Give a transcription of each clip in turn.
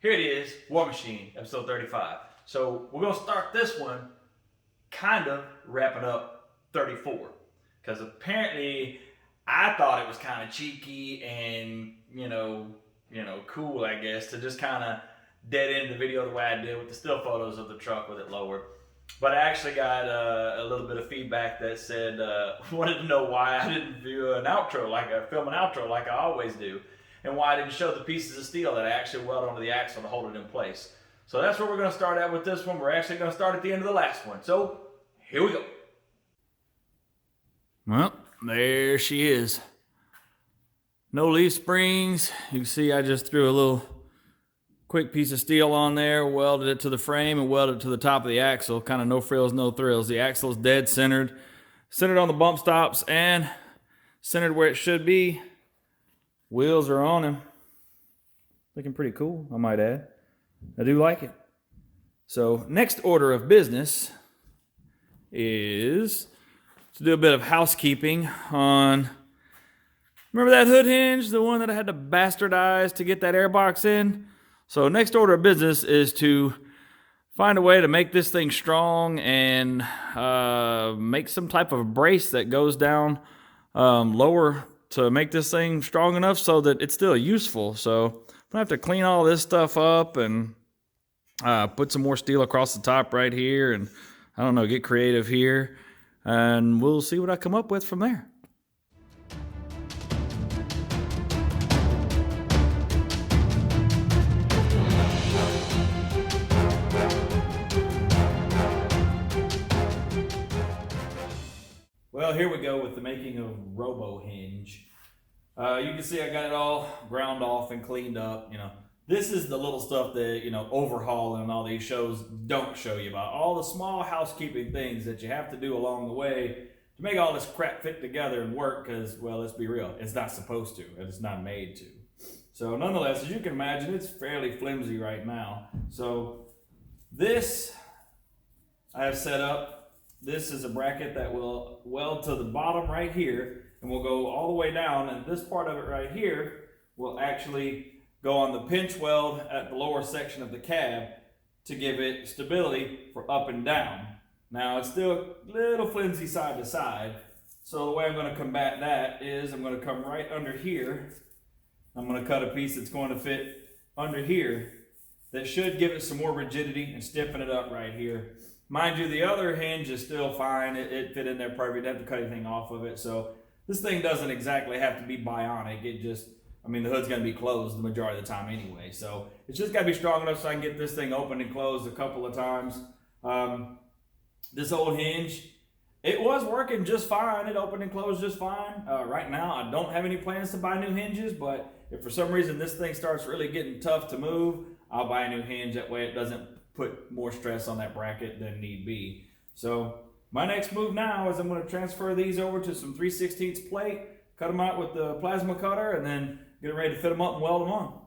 Here it is, War Machine, episode 35. So we're gonna start this one kind of wrapping up 34. Because apparently I thought it was kind of cheeky and cool, I guess, to just kind of dead end the video the way I did with the still photos of the truck with it lowered. But I actually got a little bit of feedback that said wanted to know why I didn't do an outro film an outro like I always do, and why I didn't show the pieces of steel that I actually welded onto the axle to hold it in place. So that's where we're going to start at with this one. We're actually going to start at the end of the last one. So here we go. Well, there she is. No leaf springs. You can see I just threw a little quick piece of steel on there, welded it to the frame and welded it to the top of the axle. Kind of no frills, no thrills. The axle is dead centered on the bump stops and centered where it should be. Wheels are on him. Looking pretty cool, I might add. I do like it. So next order of business is to do a bit of housekeeping on, remember that hood hinge, the one that I had to bastardize to get that airbox in? So next order of business is to find a way to make this thing strong and make some type of brace that goes down lower to make this thing strong enough so that it's still useful. So I'm gonna have to clean all this stuff up and put some more steel across the top right here, and I don't know, get creative here, and we'll see what I come up with from there. Well, here we go with the making of Robo Hinge. You can see I got it all ground off and cleaned up. This is the little stuff that, overhauling and all these shows don't show you about. All the small housekeeping things that you have to do along the way to make all this crap fit together and work, because, well, let's be real, it's not supposed to, and it's not made to. So nonetheless, as you can imagine, it's fairly flimsy right now. So this I have set up. This is a bracket that will weld to the bottom right here and will go all the way down, and this part of it right here will actually go on the pinch weld at the lower section of the cab to give it stability for up and down. Now it's still a little flimsy side to side, so the way I'm going to combat that is I'm going to come right under here. I'm going to cut a piece that's going to fit under here that should give it some more rigidity and stiffen it up right here. Mind you, the other hinge is still fine. It fit in there perfect. Didn't have to cut anything off of it. So this thing doesn't exactly have to be bionic. The hood's going to be closed the majority of the time anyway. So it's just got to be strong enough so I can get this thing open and closed a couple of times. This old hinge, it was working just fine. It opened and closed just fine. Right now, I don't have any plans to buy new hinges, but if for some reason this thing starts really getting tough to move, I'll buy a new hinge. That way it doesn't put more stress on that bracket than need be. So my next move now is I'm going to transfer these over to some 3/16 plate, cut them out with the plasma cutter, and then get ready to fit them up and weld them on.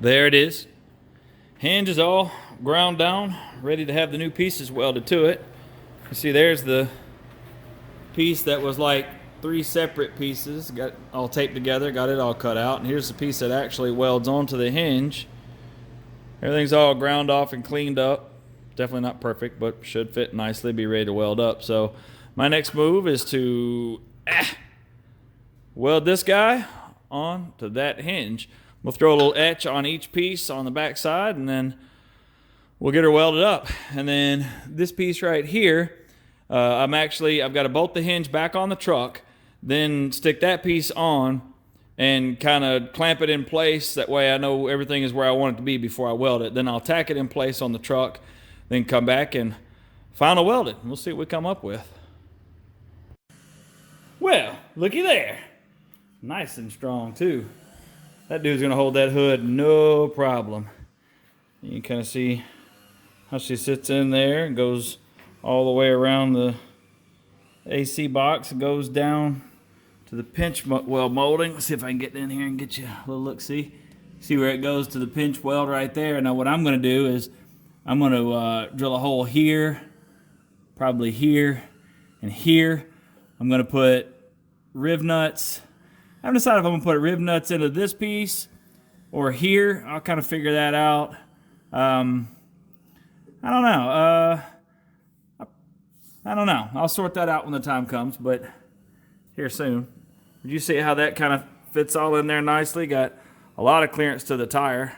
There it is. Hinge is all ground down, ready to have the new pieces welded to it. You see there's the piece that was like 3 separate pieces, got all taped together, got it all cut out, and here's the piece that actually welds onto the hinge. Everything's all ground off and cleaned up. Definitely not perfect, but should fit nicely, be ready to weld up. So my next move is to weld this guy onto that hinge. We'll throw a little etch on each piece on the back side, and then we'll get her welded up. And then this piece right here, I've got to bolt the hinge back on the truck, then stick that piece on and kind of clamp it in place. That way I know everything is where I want it to be before I weld it. Then I'll tack it in place on the truck, then come back and final weld it. We'll see what we come up with. Well, looky there. Nice and strong too. That dude's gonna hold that hood no problem. You can kind of see how she sits in there and goes all the way around the AC box and goes down to the pinch weld molding. Let's see if I can get in here and get you a little look. See where it goes to the pinch weld right there. Now what I'm going to do is I'm going to drill a hole here, probably here, and here. I'm going to put riv nuts. I haven't decided if I'm going to put riv nuts into this piece or here. I'll kind of figure that out. I don't know. I don't know. I'll sort that out when the time comes, but here soon. Did you see how that kind of fits all in there nicely? Got a lot of clearance to the tire.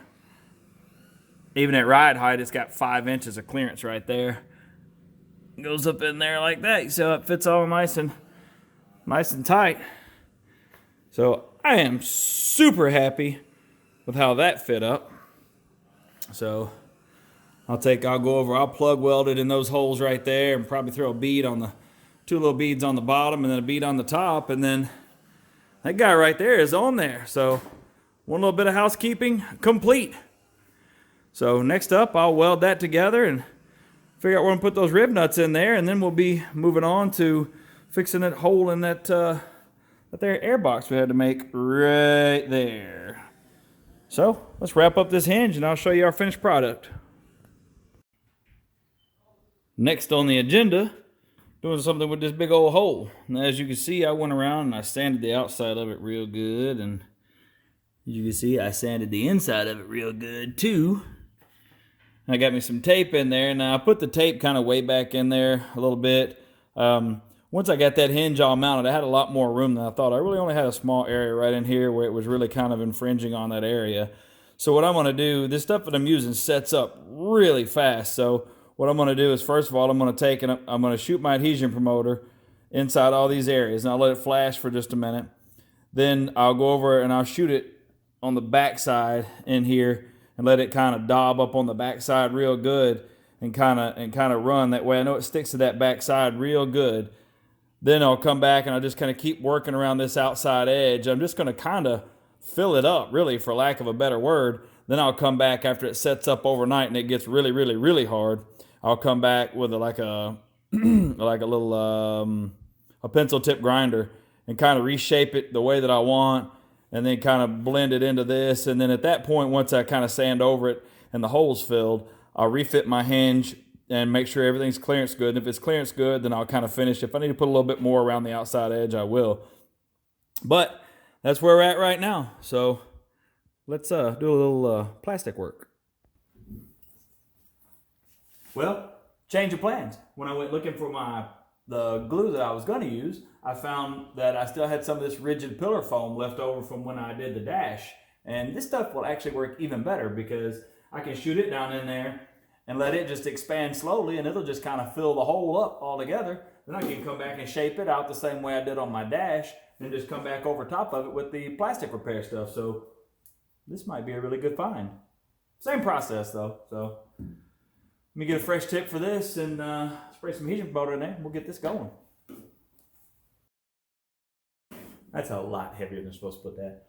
Even at ride height, it's got 5 inches of clearance right there. It goes up in there like that, so it fits all nice and tight. So I am super happy with how that fit up. So I'll plug weld it in those holes right there and probably throw a bead on the 2 little beads on the bottom and then a bead on the top, and then that guy right there is on there. So one little bit of housekeeping complete. So next up, I'll weld that together and figure out where I'm gonna put those rib nuts in there, and then we'll be moving on to fixing that hole in that there air box we had to make right there. So let's wrap up this hinge and I'll show you our finished product. Next on the agenda, doing something with this big old hole. Now, as you can see, I went around and I sanded the outside of it real good, and as you can see, I sanded the inside of it real good too. I got me some tape in there. Now I put the tape kind of way back in there a little bit. Once I got that hinge all mounted, I had a lot more room than I thought. I really only had a small area right in here where it was really kind of infringing on that area. So what I'm going to do, this stuff that I'm using sets up really fast. So what I'm going to do is, first of all, I'm going to take and I'm going to shoot my adhesion promoter inside all these areas. And I'll let it flash for just a minute. Then I'll go over and I'll shoot it on the back side in here and let it kind of daub up on the back side real good and kind of run that way. I know it sticks to that back side real good. Then I'll come back and I'll just kind of keep working around this outside edge. I'm just going to kind of fill it up, really, for lack of a better word. Then I'll come back after it sets up overnight and it gets really, really, really hard. I'll come back with like a little a pencil tip grinder and kind of reshape it the way that I want, and then kind of blend it into this. And then at that point, once I kind of sand over it and the hole's filled, I'll refit my hinge and make sure everything's clearance good. And if it's clearance good, then I'll kind of finish. If I need to put a little bit more around the outside edge, I will. But that's where we're at right now. So let's do a little plastic work. Well, change of plans. When I went looking for the glue that I was going to use, I found that I still had some of this rigid pillar foam left over from when I did the dash. And this stuff will actually work even better because I can shoot it down in there and let it just expand slowly, and it'll just kind of fill the hole up all together. Then I can come back and shape it out the same way I did on my dash and just come back over top of it with the plastic repair stuff. So this might be a really good find. Same process though. So let me get a fresh tip for this and spray some adhesion promoter in there and we'll get this going. That's a lot heavier than I'm supposed to put that.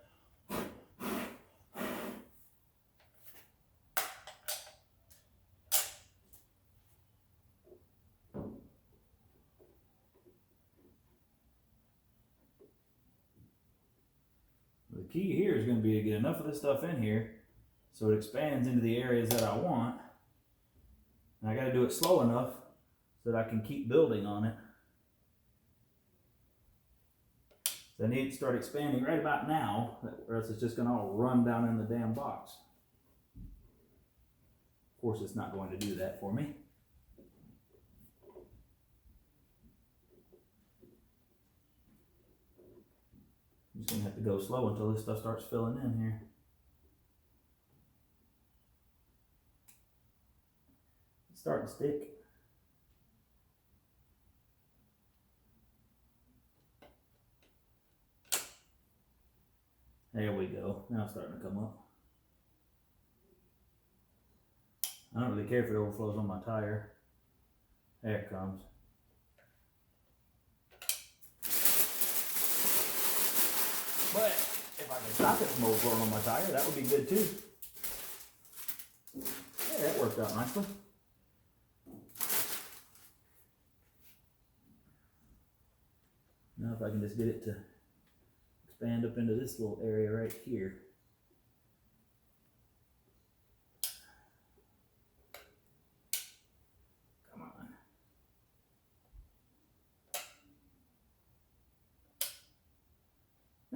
The key here is going to be to get enough of this stuff in here so it expands into the areas that I want. And I got to do it slow enough so that I can keep building on it. So I need to start expanding right about now, or else it's just going to all run down in the damn box. Of course, it's not going to do that for me. I'm just going to have to go slow until this stuff starts filling in here. It's starting to stick. There we go. Now it's starting to come up. I don't really care if it overflows on my tire. There it comes. But if I can stop it from overflowing on my tire, that would be good too. Yeah, that worked out nicely. Now if I can just get it to expand up into this little area right here. Come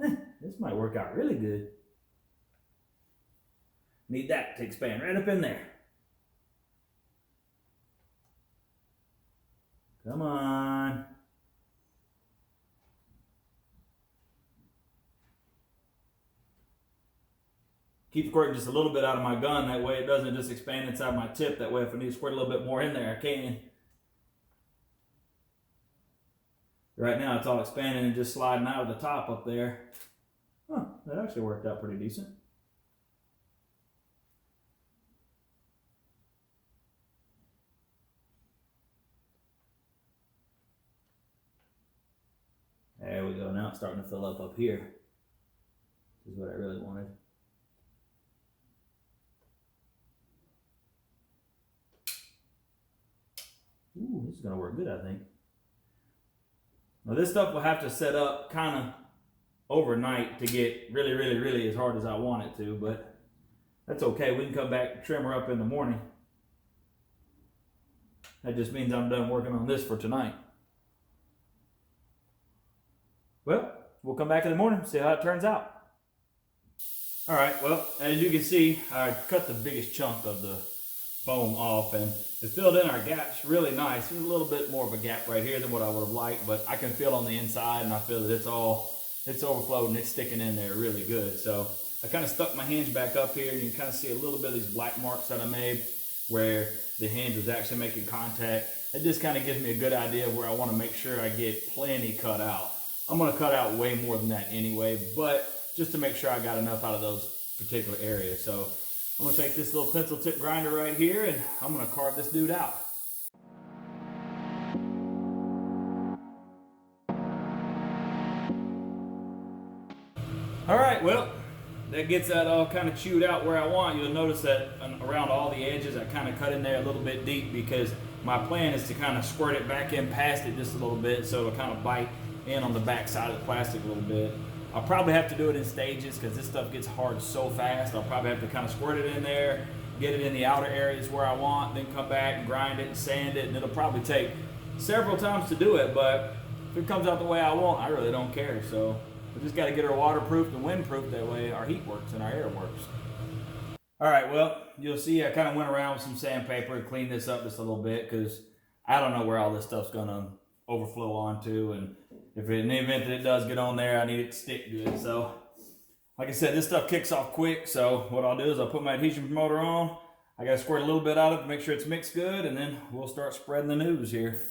on. This might work out really good. Need that to expand right up in there. Come on. Keep squirting just a little bit out of my gun. That way it doesn't just expand inside my tip. That way if I need to squirt a little bit more in there, I can. Right now it's all expanding and just sliding out of the top up there. Huh, that actually worked out pretty decent. There we go. Now it's starting to fill up here. This is what I really wanted. Ooh, this is going to work good, I think. Now this stuff will have to set up kind of overnight to get really as hard as I want it to, but that's okay. We can come back and trim her up in the morning. That just means I'm done working on this for tonight. Well, we'll come back in the morning and see how it turns out. All right, well, as you can see, I cut the biggest chunk of the foam off and it filled in our gaps really nice. There's a little bit more of a gap right here than what I would have liked, but I can feel on the inside and I feel that it's overflowed and it's sticking in there really good. So I kind of stuck my hinge back up here and you can kind of see a little bit of these black marks that I made where the hinge was actually making contact. It just kind of gives me a good idea of where I want to make sure I get plenty cut out. I'm going to cut out way more than that anyway, but just to make sure I got enough out of those particular areas. So I'm going to take this little pencil tip grinder right here and I'm going to carve this dude out. All right, well, that gets that all kind of chewed out where I want. You'll notice that around all the edges, I kind of cut in there a little bit deep because my plan is to kind of squirt it back in past it just a little bit so it'll kind of bite in on the back side of the plastic a little bit. I'll probably have to do it in stages because this stuff gets hard so fast. I'll probably have to kind of squirt it in there, get it in the outer areas where I want, then come back and grind it and sand it, and it'll probably take several times to do it, but if it comes out the way I want, I really don't care. So we just got to get her waterproof and windproof, that way our heat works and our air works. All right, well, you'll see I kind of went around with some sandpaper and cleaned this up just a little bit because I don't know where all this stuff's going to overflow onto, and if in the event that it does get on there, I need it to stick good. So like I said, this stuff kicks off quick, so what I'll do is I'll put my adhesion promoter on. I got to squirt a little bit out of it to make sure it's mixed good, and then we'll start spreading the news here.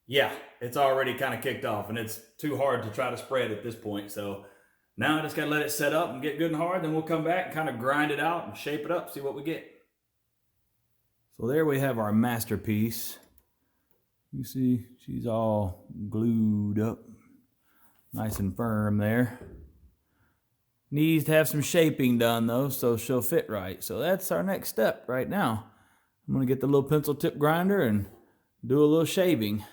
Yeah, it's already kind of kicked off and it's too hard to try to spread at this point. So now I just got to let it set up and get good and hard. Then we'll come back and kind of grind it out and shape it up, see what we get. So there we have our masterpiece. You see, she's all glued up, nice and firm there. Needs to have some shaping done though, so she'll fit right. So that's our next step right now. I'm gonna get the little pencil tip grinder and do a little shaving.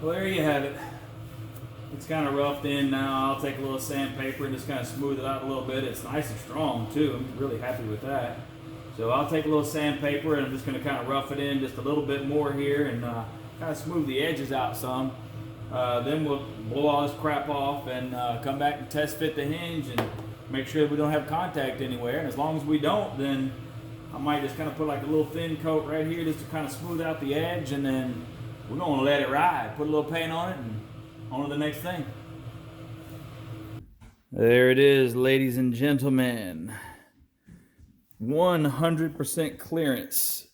Well, there you have it. It's kind of roughed in now. I'll take a little sandpaper and just kind of smooth it out a little bit. It's nice and strong too. I'm really happy with that. So I'll take a little sandpaper and I'm just going to kind of rough it in just a little bit more here and kind of smooth the edges out some. Then we'll blow all this crap off and come back and test fit the hinge and make sure we don't have contact anywhere. And as long as we don't, then I might just kind of put like a little thin coat right here just to kind of smooth out the edge, and then we're going to let it ride. Put a little paint on it and on to the next thing. There it is, ladies and gentlemen. 100% clearance.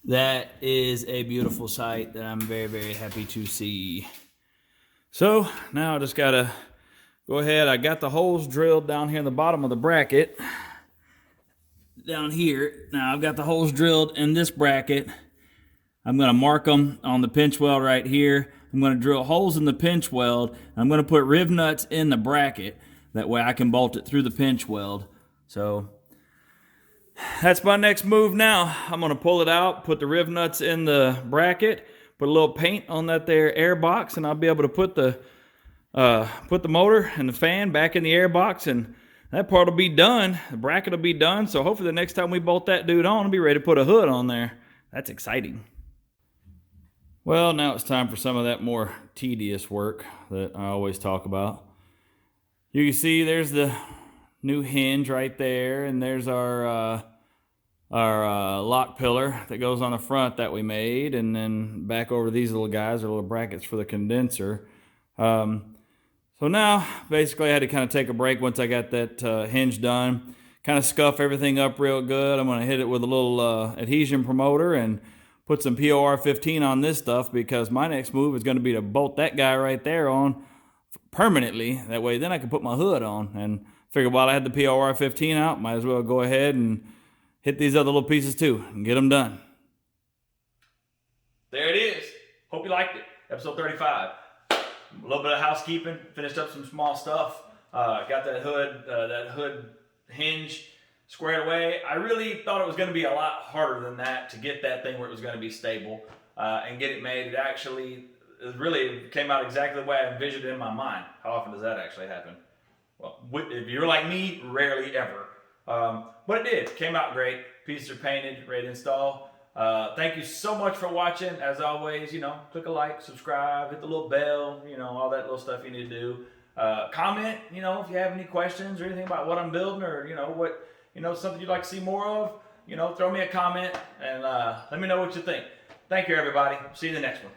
That is a beautiful sight that I'm very, very happy to see. So now I just gotta go ahead. I got the holes drilled down here in the bottom of the bracket. Down here. Now I've got the holes drilled in this bracket. I'm gonna mark them on the pinch weld right here. I'm gonna drill holes in the pinch weld. I'm gonna put riv nuts in the bracket. That way I can bolt it through the pinch weld. So that's my next move now. I'm gonna pull it out, put the riv nuts in the bracket, put a little paint on that there air box, and I'll be able to put the motor and the fan back in the air box, and that part will be done. The bracket will be done. So hopefully the next time we bolt that dude on, I'll be ready to put a hood on there. That's exciting. Well, now it's time for some of that more tedious work that I always talk about. You can see there's the new hinge right there, and there's our lock pillar that goes on the front that we made, and then back over these little guys are little brackets for the condenser. So now basically I had to kind of take a break once I got that hinge done, kind of scuff everything up real good. I'm going to hit it with a little adhesion promoter and put some POR 15 on this stuff, because my next move is going to be to bolt that guy right there on permanently. That way then I can put my hood on, and figure while I had the POR 15 out, might as well go ahead and hit these other little pieces too and get them done. There it is. Hope you liked it. Episode 35. A little bit of housekeeping. Finished up some small stuff. Got that hood hinge squared away. I really thought it was going to be a lot harder than that to get that thing where it was going to be stable and get it made. It really came out exactly the way I envisioned it in my mind. How often does that actually happen? Well, if you're like me, rarely ever. But it did. Came out great. Pieces are painted, ready to install. Thank you so much for watching. As always, click a like, subscribe, hit the little bell, all that little stuff you need to do. Comment, if you have any questions or anything about what I'm building, or, something you'd like to see more of, throw me a comment and let me know what you think. Thank you, everybody. See you in the next one.